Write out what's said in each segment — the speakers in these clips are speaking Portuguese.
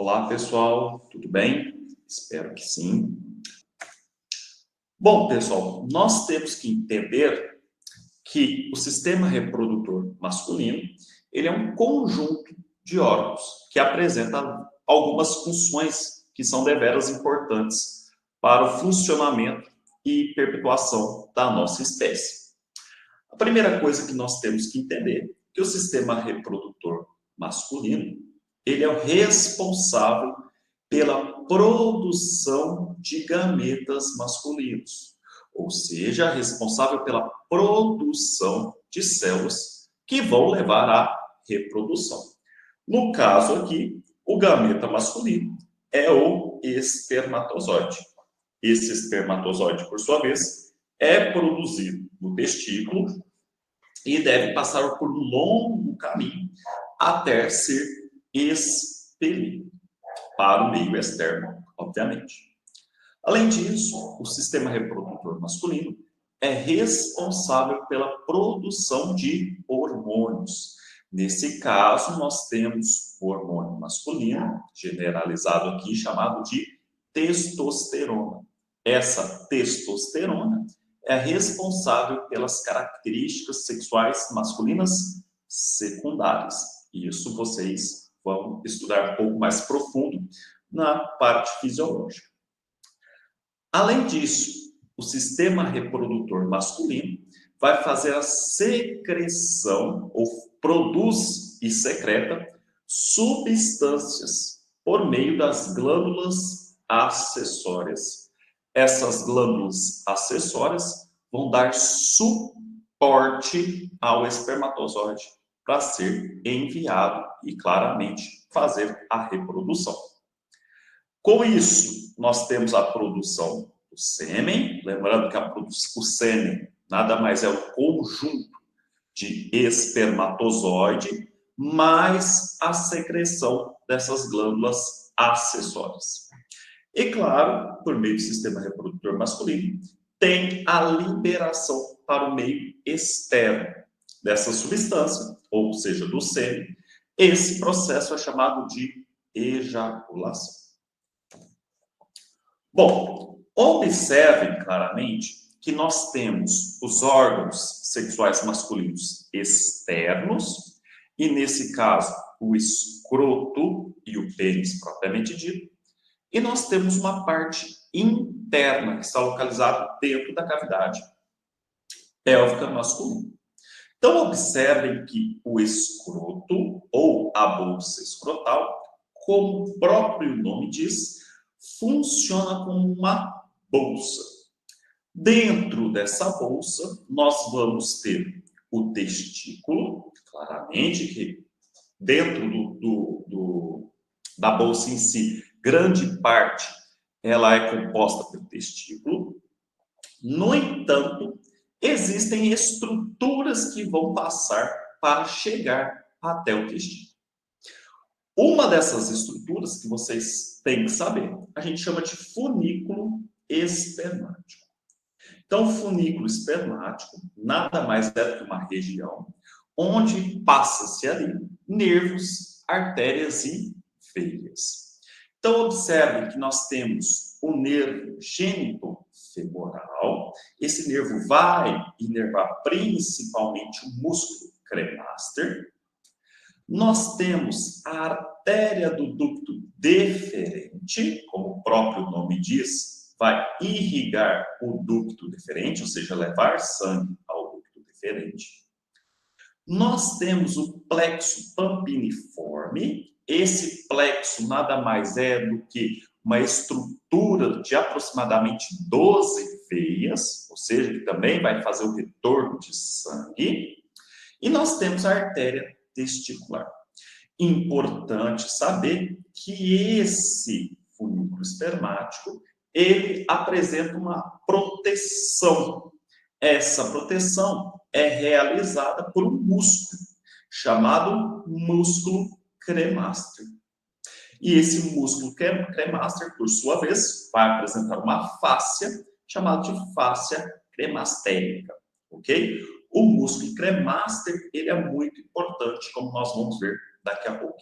Olá, pessoal, tudo bem? Espero que sim. Bom, pessoal, nós temos que entender que o sistema reprodutor masculino, ele é um conjunto de órgãos que apresenta algumas funções que são deveras importantes para o funcionamento e perpetuação da nossa espécie. A primeira coisa que nós temos que entender é que o sistema reprodutor masculino, ele é o responsável pela produção de gametas masculinos, ou seja, responsável pela produção de células que vão levar à reprodução. No caso aqui, o gameta masculino é o espermatozoide. Esse espermatozoide, por sua vez, é produzido no testículo e deve passar por um longo caminho até ser expelido para o meio externo, obviamente. Além disso, o sistema reprodutor masculino é responsável pela produção de hormônios. Nesse caso, nós temos o hormônio masculino, generalizado aqui, chamado de testosterona. Essa testosterona é responsável pelas características sexuais masculinas secundárias. Isso vocês vão estudar um pouco mais profundo na parte fisiológica. Além disso, o sistema reprodutor masculino vai fazer a secreção, ou produz e secreta, substâncias por meio das glândulas acessórias. Essas glândulas acessórias vão dar suporte ao espermatozoide para ser enviado e, claramente, fazer a reprodução. Com isso, nós temos a produção do sêmen, lembrando que o sêmen nada mais é o conjunto de espermatozoide, mais a secreção dessas glândulas acessórias. E, claro, por meio do sistema reprodutor masculino, tem a liberação para o meio externo dessa substância, ou seja, do sêmen. Esse processo é chamado de ejaculação. Bom, observem claramente que nós temos os órgãos sexuais masculinos externos, e nesse caso, o escroto e o pênis propriamente dito, e nós temos uma parte interna que está localizada dentro da cavidade pélvica masculina. Então, observem que o escroto, ou a bolsa escrotal, como o próprio nome diz, funciona como uma bolsa. Dentro dessa bolsa, nós vamos ter o testículo, claramente, que dentro da bolsa em si, grande parte, ela é composta pelo testículo. No entanto, existem estruturas que vão passar para chegar até o testículo. Uma dessas estruturas que vocês têm que saber, a gente chama de funículo espermático. Então, o funículo espermático nada mais é do que uma região onde passa-se ali nervos, artérias e veias. Então, observem que nós temos o nervo gênito-femoral. Esse nervo vai inervar principalmente o músculo cremaster. Nós temos a artéria do ducto deferente, como o próprio nome diz, vai irrigar o ducto deferente, ou seja, levar sangue ao ducto deferente. Nós temos o plexo pampiniforme. Esse plexo nada mais é do que uma estrutura de aproximadamente 12 veias, ou seja, que também vai fazer o retorno de sangue. E nós temos a artéria testicular. Importante saber que esse funículo espermático, ele apresenta uma proteção. Essa proteção é realizada por um músculo, chamado músculo cremaster. E esse músculo cremaster, por sua vez, vai apresentar uma fáscia, chamada de fáscia cremastérica, ok? O músculo cremaster, ele é muito importante, como nós vamos ver daqui a pouco.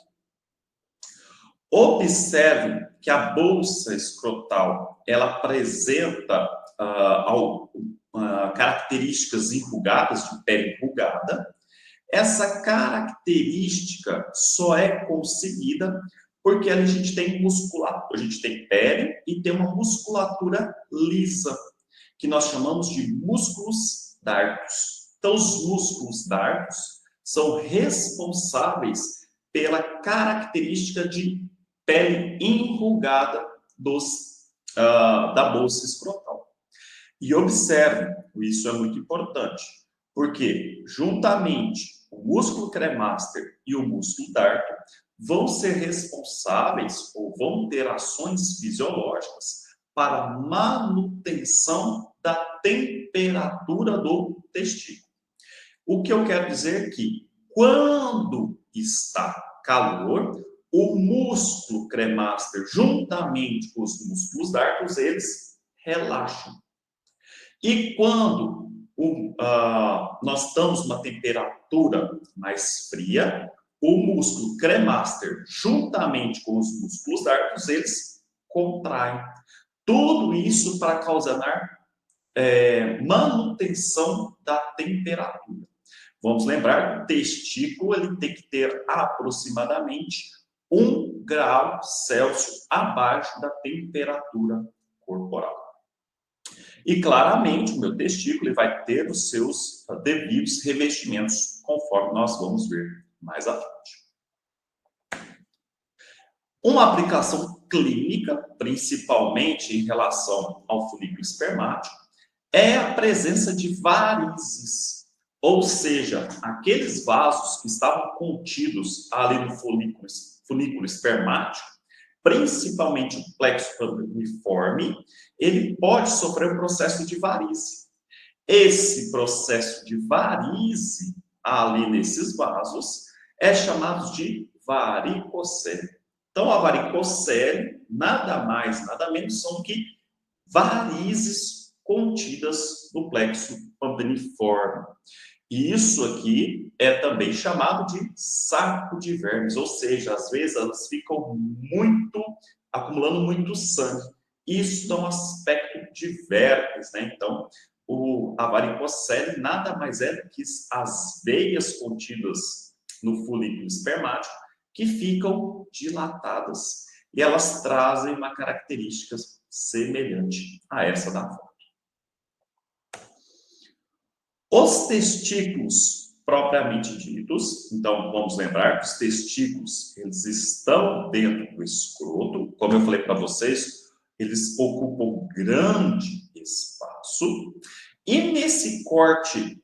Observe que a bolsa escrotal, ela apresenta características enrugadas, de pele enrugada. Essa característica só é conseguida porque a gente tem musculatura, a gente tem pele e tem uma musculatura lisa, que nós chamamos de músculos dartos. Então, os músculos dartos são responsáveis pela característica de pele enrugada da bolsa escrotal. E observe, isso é muito importante, porque juntamente o músculo cremaster e o músculo darto vão ser responsáveis ou vão ter ações fisiológicas para manutenção da temperatura do testículo. O que eu quero dizer é que quando está calor, o músculo cremaster, juntamente com os músculos dartos, eles relaxam. E quando nós estamos numa temperatura mais fria, o músculo cremaster, juntamente com os músculos dartos, eles contraem. Tudo isso para causar manutenção da temperatura. Vamos lembrar que o testículo ele tem que ter aproximadamente 1 grau Celsius abaixo da temperatura corporal. E claramente o meu testículo ele vai ter os seus devidos revestimentos, conforme nós vamos ver mais à frente. Uma aplicação clínica, principalmente em relação ao folículo espermático, é a presença de varizes. Ou seja, aqueles vasos que estavam contidos ali no folículo espermático, principalmente o plexo pandemiforme, ele pode sofrer um processo de varize. Esse processo de varize ali nesses vasos é chamado de varicocele. Então, a varicocele nada mais, nada menos são que varizes contidas no plexo pandemiforme. E isso aqui é também chamado de saco de vermes, ou seja, às vezes elas ficam acumulando muito sangue. Isso dá um aspecto de vermes, né? Então, a varicocele nada mais é do que as veias contidas no folículo espermático que ficam dilatadas. E elas trazem uma característica semelhante a essa da foto. Os testículos propriamente ditos, então vamos lembrar que os testículos eles estão dentro do escroto, como eu falei para vocês, eles ocupam grande espaço, e nesse corte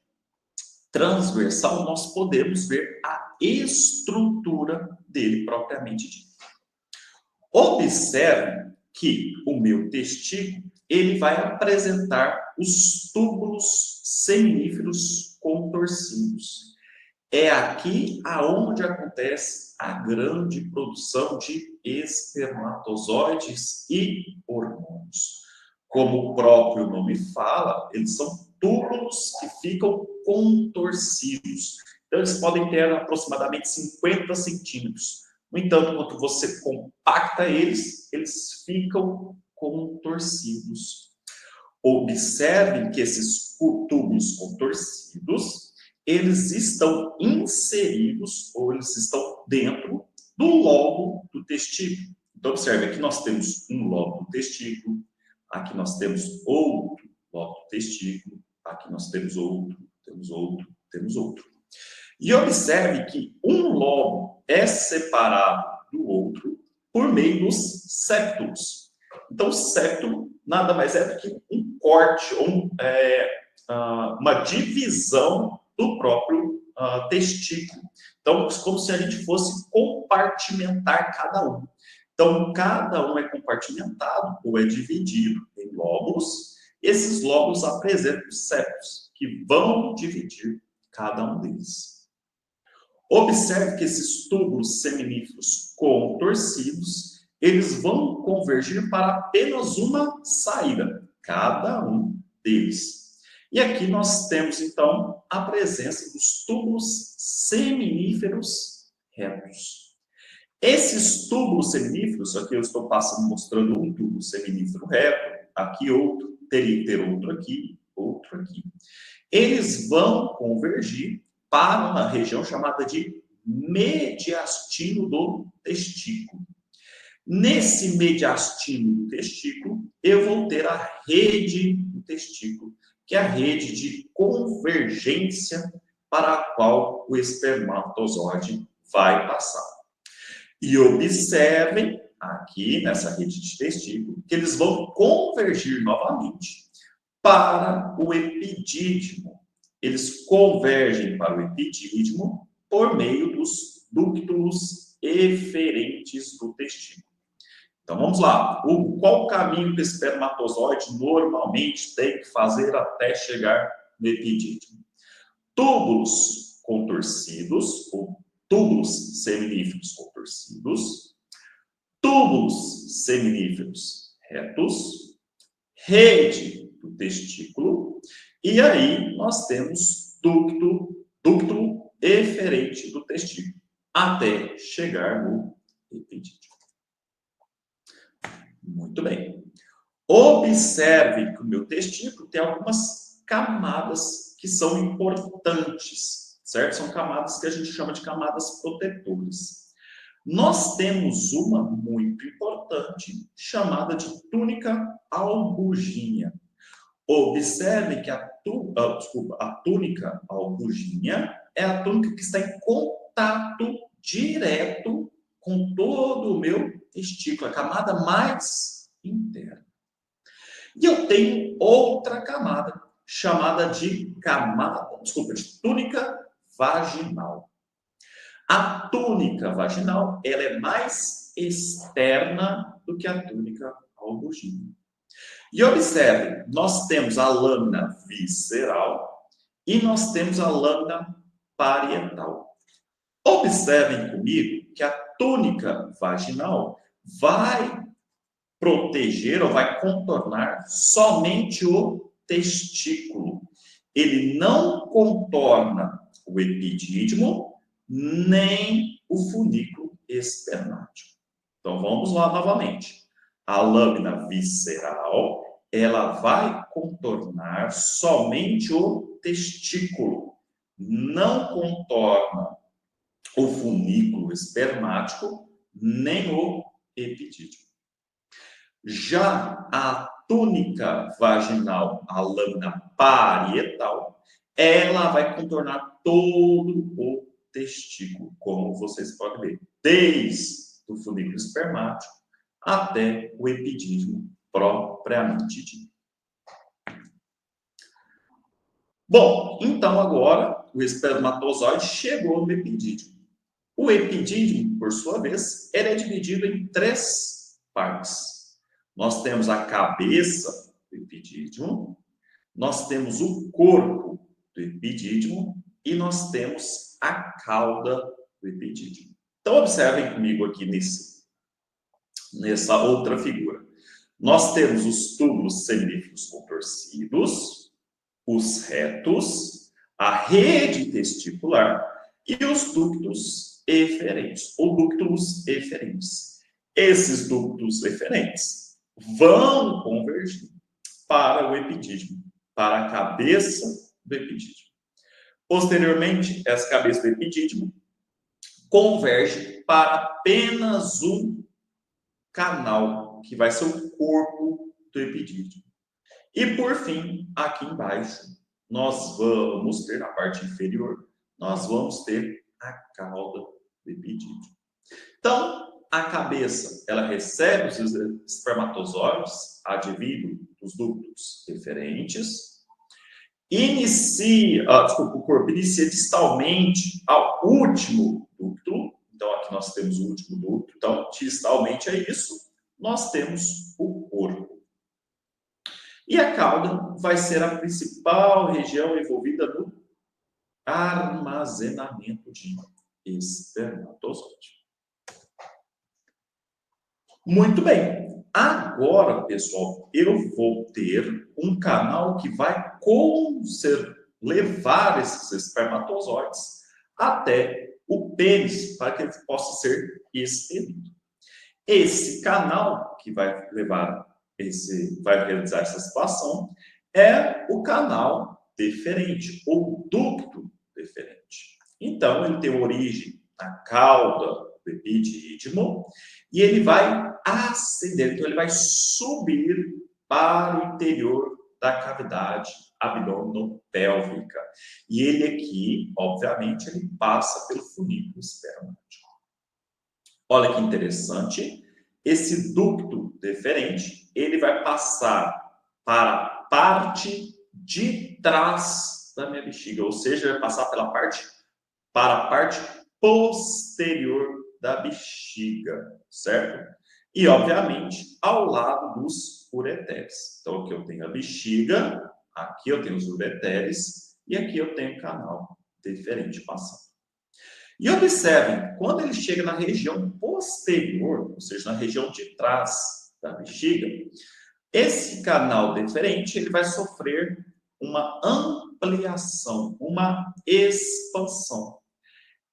transversal nós podemos ver a estrutura dele propriamente dito. Observe que o meu testículo ele vai apresentar os túbulos seminíferos contorcidos. É aqui aonde acontece a grande produção de espermatozoides e hormônios. Como o próprio nome fala, eles são túbulos que ficam contorcidos. Então, eles podem ter aproximadamente 50 centímetros. No entanto, quando você compacta eles, eles ficam contorcidos. Observem que esses túbulos contorcidos, eles estão inseridos, ou eles estão dentro do lobo do testículo. Então, observe, aqui nós temos um lobo do testículo, aqui nós temos outro lobo do testículo, aqui nós temos outro, temos outro, temos outro. E observe que um lobo é separado do outro por meio dos septos. Então, o septo nada mais é do que um corte, ou uma divisão do próprio testículo. Então, como se a gente fosse compartimentar cada um. Então, cada um é compartimentado ou é dividido em lóbulos. Esses lóbulos apresentam os septos, que vão dividir cada um deles. Observe que esses túbulos seminíferos contorcidos, eles vão convergir para apenas uma saída, cada um deles. E aqui nós temos, então, a presença dos túbulos seminíferos retos. Esses túbulos seminíferos, aqui eu estou mostrando um túbulo seminífero reto, aqui outro, teria que ter outro aqui, outro aqui. Eles vão convergir para uma região chamada de mediastino do testículo. Nesse mediastino do testículo, eu vou ter a rede do testículo, que é a rede de convergência para a qual o espermatozoide vai passar. E observem aqui nessa rede de testículo que eles vão convergir novamente para o epidídimo. Eles convergem para o epidídimo por meio dos ductos eferentes do testículo. Então vamos lá. Qual o caminho que o espermatozoide normalmente tem que fazer até chegar no epidídimo? Túbulos contorcidos, ou túbulos seminíferos contorcidos, túbulos seminíferos retos, rede do testículo, e aí nós temos ducto eferente do testículo, até chegar no epidídimo. Muito bem. Observe que o meu testículo tem algumas camadas que são importantes, certo? São camadas que a gente chama de camadas protetoras. Nós temos uma muito importante, chamada de túnica albugínea. Observe que a túnica albugínea é a túnica que está em contato direto com todo o meu testículo, a camada mais interna. E eu tenho outra camada, chamada de túnica vaginal. A túnica vaginal, ela é mais externa do que a túnica albugínea. E observe, nós temos a lâmina visceral e nós temos a lâmina parietal. Observem comigo que a túnica vaginal vai proteger ou vai contornar somente o testículo. Ele não contorna o epidídimo nem o funículo espermático. Então vamos lá novamente. A lâmina visceral, ela vai contornar somente o testículo, não contorna o funículo espermático nem o epidídimo. Já a túnica vaginal, a lâmina parietal, ela vai contornar todo o testículo, como vocês podem ver, desde o funículo espermático até o epidídimo propriamente dito. Bom, então agora o espermatozoide chegou no epidídimo. O epidídimo, por sua vez, ele é dividido em 3 partes. Nós temos a cabeça do epidídimo, nós temos o corpo do epidídimo e nós temos a cauda do epidídimo. Então, observem comigo aqui nessa outra figura. Nós temos os túbulos seminíferos contorcidos, os retos, a rede testicular e os ductos eferentes, ou ductos eferentes. Esses ductos eferentes vão convergir para o epidídimo, para a cabeça do epidídimo. Posteriormente, essa cabeça do epidídimo converge para apenas um canal, que vai ser o corpo do epidídimo. E, por fim, aqui embaixo, nós vamos ter, na parte inferior, nós vamos ter a cauda do epidídimo. Então, a cabeça, ela recebe os espermatozoides, advindo dos ductos eferentes, o corpo inicia distalmente ao último ducto. Então, aqui nós temos o último ducto. Então, distalmente é isso. Nós temos o corpo. E a cauda vai ser a principal região envolvida no armazenamento de espermatozoide. Muito bem. Agora, pessoal, eu vou ter um canal que vai levar esses espermatozoides até o pênis para que ele possa ser expelido. Esse canal que vai vai realizar essa situação é o canal deferente, ou ducto deferente. Então, ele tem origem na cauda do epidídimo e ele vai ascender, então ele vai subir para o interior da cavidade abdominopélvica. E ele aqui, obviamente, ele passa pelo funículo espermático. Olha que interessante, esse ducto deferente, ele vai passar para a parte de trás da minha bexiga, ou seja, vai passar para a parte posterior da bexiga, certo? E, obviamente, ao lado dos ureteres. Então, aqui eu tenho a bexiga, aqui eu tenho os ureteres, e aqui eu tenho o canal deferente passando. E observem, quando ele chega na região posterior, ou seja, na região de trás da bexiga, esse canal deferente ele vai sofrer uma ampliação, uma expansão.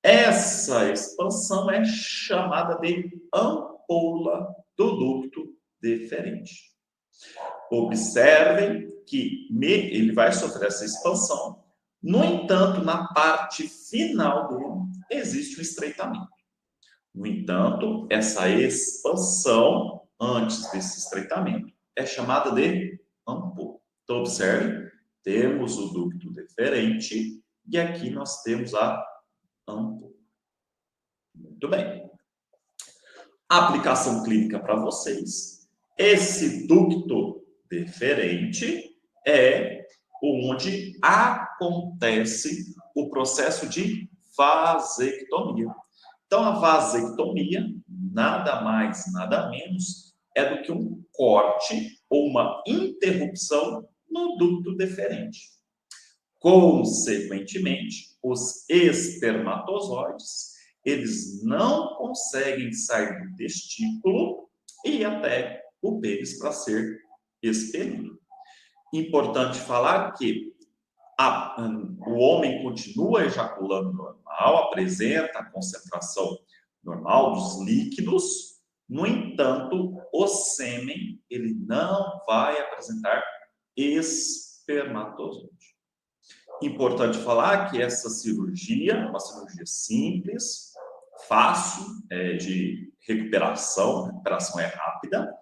Essa expansão é chamada de ampola do ducto deferente. Observem que ele vai sofrer essa expansão, no entanto, na parte final dele existe um estreitamento. No entanto, essa expansão antes desse estreitamento é chamada de ampola. Então, observe, temos o ducto deferente e aqui nós temos a ampola. Muito bem. Aplicação clínica para vocês. Esse ducto deferente é onde acontece o processo de vasectomia. Então, a vasectomia, nada mais, nada menos, é do que um corte ou uma interrupção no ducto deferente. Consequentemente, os espermatozoides, eles não conseguem sair do testículo e até o pênis para ser expelido. Importante falar que o homem continua ejaculando normal, apresenta a concentração normal dos líquidos, no entanto, o sêmen ele não vai apresentar espermatozoide. Importante falar que essa cirurgia é uma cirurgia simples, fácil de recuperação, a recuperação é rápida.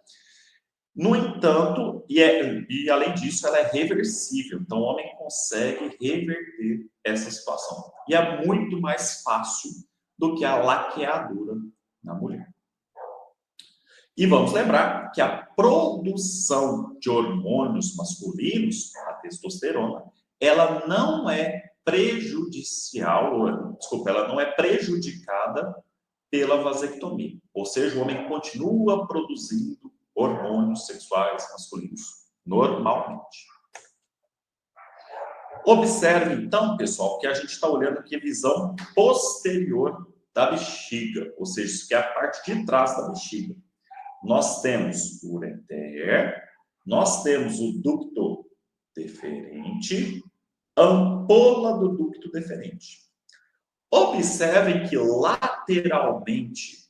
No entanto, e além disso, ela é reversível. Então, o homem consegue reverter essa situação. E é muito mais fácil do que a laqueadura na mulher. E vamos lembrar que a produção de hormônios masculinos, a testosterona, ela não é ela não é prejudicada pela vasectomia. Ou seja, o homem continua produzindo hormônios sexuais masculinos normalmente. Observe, então, pessoal, que a gente está olhando aqui a visão posterior da bexiga, ou seja, isso que é a parte de trás da bexiga. Nós temos o ureter, nós temos o ducto deferente, ampola do ducto deferente. Observem que lateralmente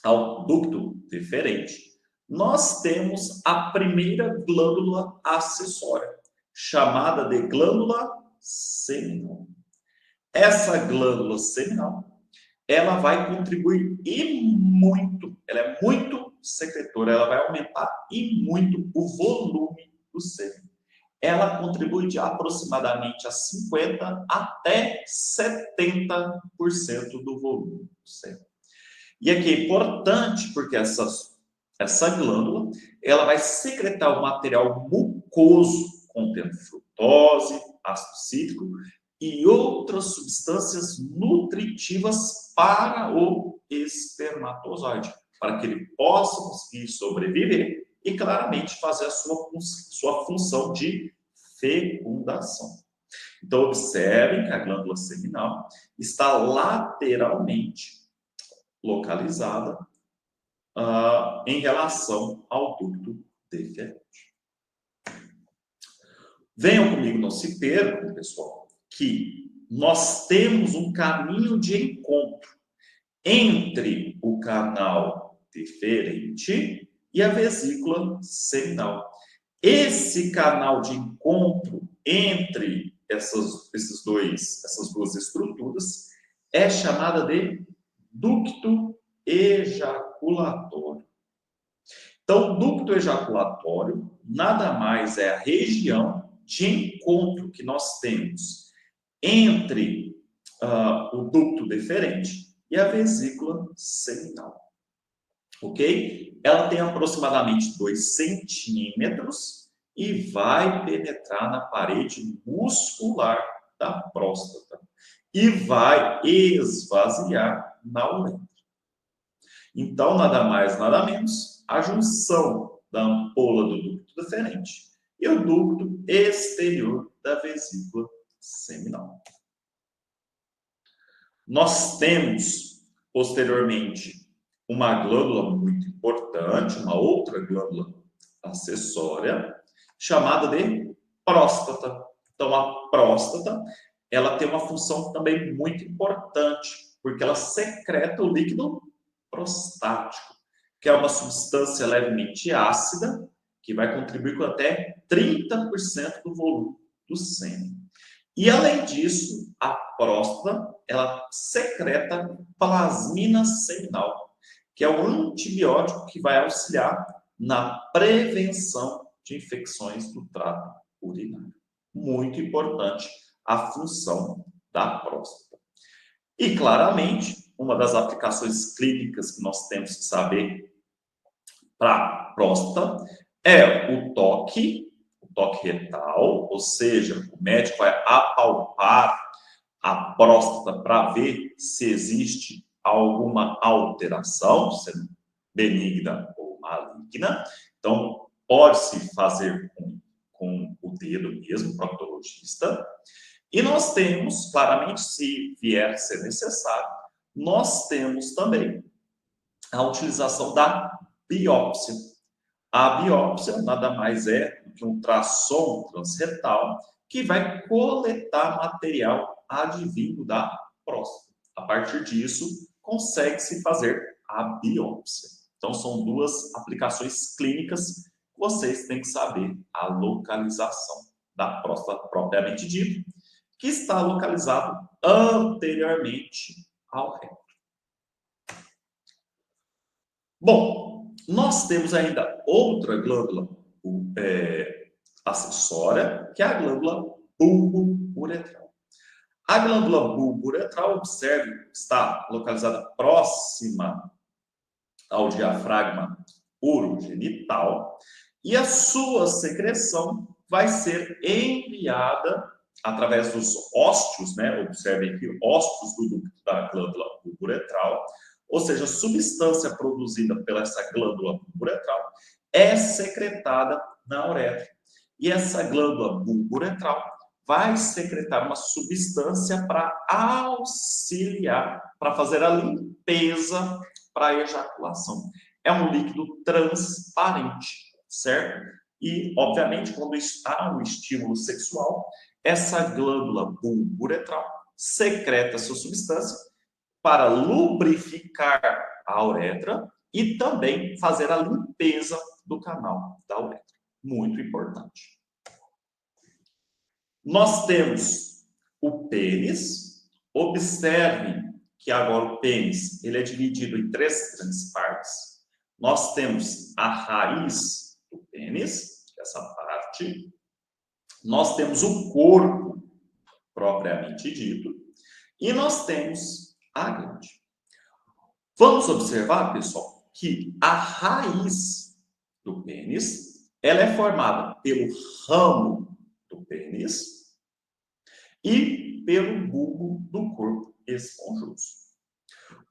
ao ducto deferente, nós temos a primeira glândula acessória, chamada de glândula seminal. Essa glândula seminal, ela vai contribuir e muito, ela é muito secretora, ela vai aumentar e muito o volume do sêmen. Ela contribui de aproximadamente a 50% até 70% do volume do sêmen. E aqui é importante porque essa glândula ela vai secretar o material mucoso contendo frutose, ácido cítrico e outras substâncias nutritivas para o espermatozoide, para que ele possa conseguir sobreviver e claramente fazer a sua função de fecundação. Então, observem que a glândula seminal está lateralmente localizada em relação ao ducto deferente. Venham comigo, não se percam, pessoal, que nós temos um caminho de encontro entre o canal deferente e a vesícula seminal. Esse canal de encontro entre essas duas estruturas é chamada de ducto ejaculatório. Então, ducto ejaculatório nada mais é a região de encontro que nós temos entre o ducto deferente e a vesícula seminal. Ok? Ela tem aproximadamente 2 centímetros e vai penetrar na parede muscular da próstata e vai esvaziar na uretra. Então, nada mais, nada menos, a junção da ampola do ducto deferente e o ducto exterior da vesícula seminal. Nós temos, posteriormente, uma glândula muito importante, uma outra glândula acessória, chamada de próstata. Então, a próstata, ela tem uma função também muito importante, porque ela secreta o líquido prostático, que é uma substância levemente ácida, que vai contribuir com até 30% do volume do sêmen. E, além disso, a próstata, ela secreta plasmina seminal, que é um antibiótico que vai auxiliar na prevenção de infecções do trato urinário. Muito importante a função da próstata. E, claramente, uma das aplicações clínicas que nós temos que saber para a próstata é o toque retal, ou seja, o médico vai apalpar a próstata para ver se existe alguma alteração, sendo benigna ou maligna. Então, pode-se fazer com o dedo mesmo, proctologista. E nós temos, claramente, se vier a ser necessário, nós temos também a utilização da biópsia. A biópsia nada mais é do que um ultrassom transretal que vai coletar material advindo da próstata. A partir disso, consegue-se fazer a biópsia. Então, são duas aplicações clínicas que vocês têm que saber a localização da próstata propriamente dita, que está localizado anteriormente ao reto. Bom, nós temos ainda outra glândula acessória, que é a glândula bulbo-uretral. A glândula bulbo-uretral, observe, está localizada próxima ao diafragma urogenital e a sua secreção vai ser enviada através dos ósteos, né? Observem aqui, ósteos do ducto da glândula bulbo-uretral, ou seja, a substância produzida pela essa glândula bulbo-uretral é secretada na uretra. E essa glândula bulbo-uretral vai secretar uma substância para auxiliar, para fazer a limpeza para a ejaculação. É um líquido transparente, certo? E, obviamente, quando há um estímulo sexual, essa glândula bulbo-uretral secreta essa substância para lubrificar a uretra e também fazer a limpeza do canal da uretra. Muito importante. Nós temos o pênis. Observe que agora o pênis ele é dividido em 3 grandes partes. Nós temos a raiz do pênis, essa parte. Nós temos o corpo, propriamente dito. E nós temos a glande. Vamos observar, pessoal, que a raiz do pênis ela é formada pelo ramo do pênis e pelo bulbo do corpo esponjoso.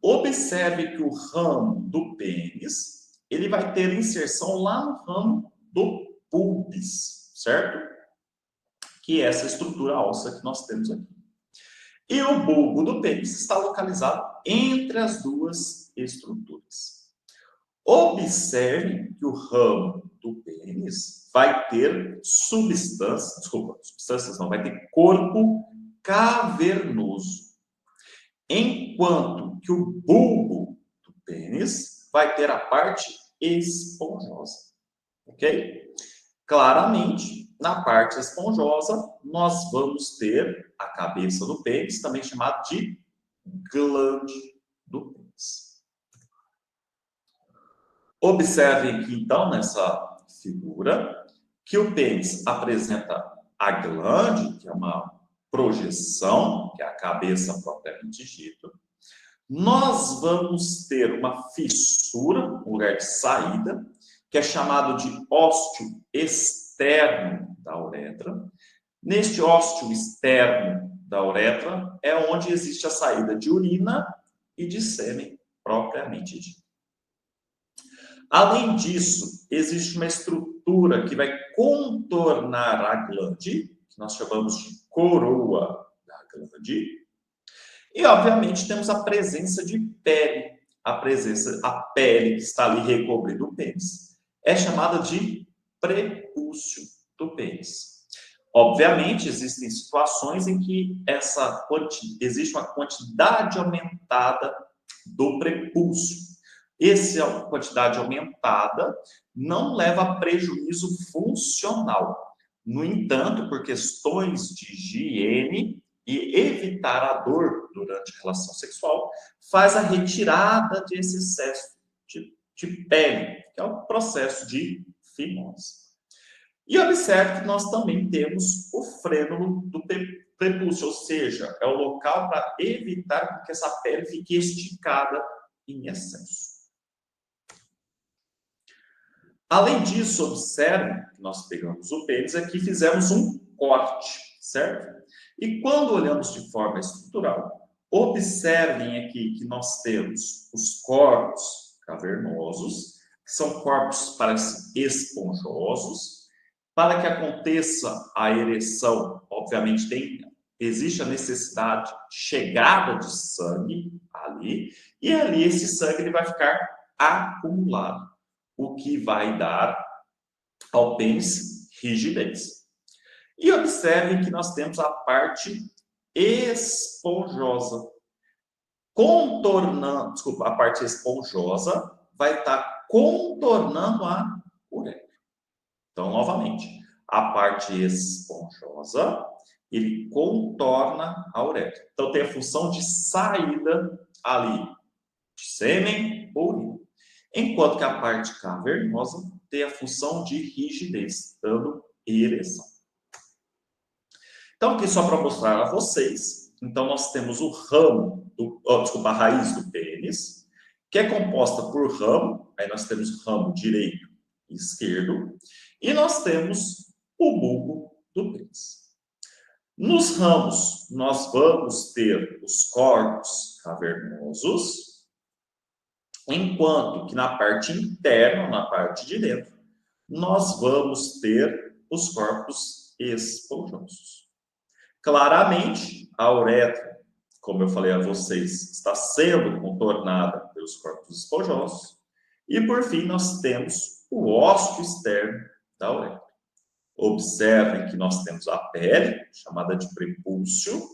Observe que o ramo do pênis ele vai ter inserção lá no ramo do pubis, certo? Que é essa estrutura óssea que nós temos aqui. E o bulbo do pênis está localizado entre as duas estruturas. Observe que o ramo do pênis vai ter substâncias não, vai ter corpo cavernoso, enquanto que o bulbo do pênis vai ter a parte esponjosa, ok? Claramente, na parte esponjosa, nós vamos ter a cabeça do pênis, também chamado de glande do pênis. Observem aqui, então, nessa figura, que o pênis apresenta a glande, que é uma projeção, que é a cabeça propriamente dita. Nós vamos ter uma fissura, um lugar de saída, que é chamado de ósteo externo da uretra. Neste ósteo externo da uretra é onde existe a saída de urina e de sêmen propriamente dita. Além disso, existe uma estrutura que vai contornar a glande, que nós chamamos de coroa da glande. E, obviamente, temos a presença de pele. A pele que está ali recobrindo o pênis é chamada de prepúcio do pênis. Obviamente, existem situações em que existe uma quantidade aumentada do prepúcio. Essa quantidade aumentada não leva a prejuízo funcional. No entanto, por questões de higiene e evitar a dor durante a relação sexual, faz a retirada desse excesso de pele, que é o processo de fimose. E observe que nós também temos o frênulo do prepúcio, ou seja, é o local para evitar que essa pele fique esticada em excesso. Além disso, observe que nós pegamos o pênis aqui e fizemos um corte, certo? E quando olhamos de forma estrutural, observem aqui que nós temos os corpos cavernosos, que são corpos esponjosos. Para que aconteça a ereção, obviamente existe a necessidade de chegada de sangue ali, e ali esse sangue ele vai ficar acumulado, o que vai dar ao pênis rigidez. E observem que nós temos a parte esponjosa. A parte esponjosa vai estar contornando a uretra. Então, novamente, a parte esponjosa, ele contorna a uretra. Então, tem a função de saída ali de sêmen ou urina. Enquanto que a parte cavernosa tem a função de rigidez, dando ereção. Então, aqui só para mostrar a vocês, então nós temos o ramo, a raiz do pênis, que é composta por ramo, aí nós temos o ramo direito e esquerdo, e nós temos o bulbo do pênis. Nos ramos, nós vamos ter os corpos cavernosos, enquanto que na parte interna, na parte de dentro, nós vamos ter os corpos esponjosos. Claramente, a uretra, como eu falei a vocês, está sendo contornada pelos corpos esponjosos. E, por fim, nós temos o ósteo externo da uretra. Observem que nós temos a pele, chamada de prepúcio,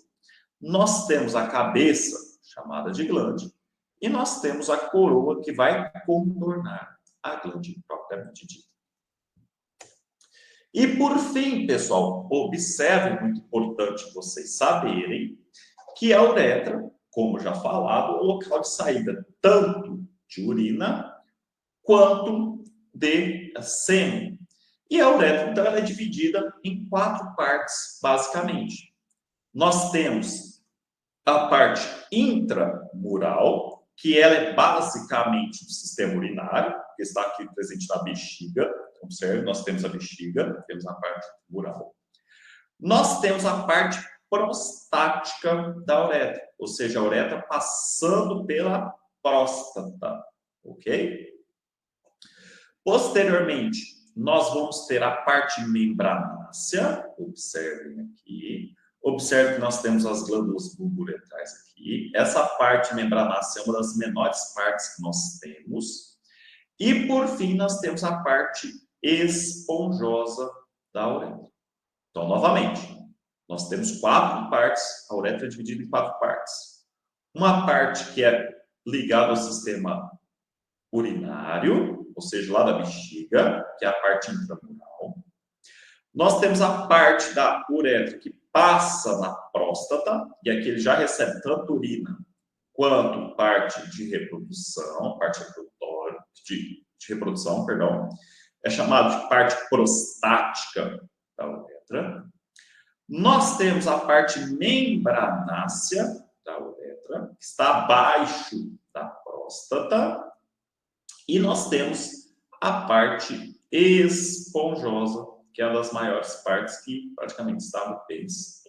nós temos a cabeça, chamada de glande, e nós temos a coroa, que vai contornar a glande propriamente dita. E, por fim, pessoal, observem, muito importante vocês saberem, que a uretra, como já falado, é o local de saída tanto de urina quanto de sêmen. E a uretra, então, ela é dividida em 4 partes, basicamente. Nós temos a parte intramural, que ela é basicamente do sistema urinário, que está aqui presente na bexiga. Observe, nós temos a bexiga, temos a parte mural. Nós temos a parte prostática da uretra, ou seja, a uretra passando pela próstata, ok? Posteriormente, nós vamos ter a parte membranácea, observem aqui. Observe que nós temos as glândulas bulburetrais aqui. Essa parte membranácea é uma das menores partes que nós temos. E, por fim, nós temos a parte esponjosa da uretra. Então, novamente, Nós temos 4 partes, a uretra é dividida em 4 partes. Uma parte que é ligada ao sistema urinário, ou seja, lá da bexiga, que é a parte intramural. Nós temos a parte da uretra que passa na próstata, e aqui ele já recebe tanto urina quanto parte de reprodução, parte reprodutória, de reprodução, perdão. É chamado de parte prostática da uretra. Nós temos a parte membranácea da uretra, que está abaixo da próstata. E nós temos a parte esponjosa, que é uma das maiores partes que praticamente está no pênis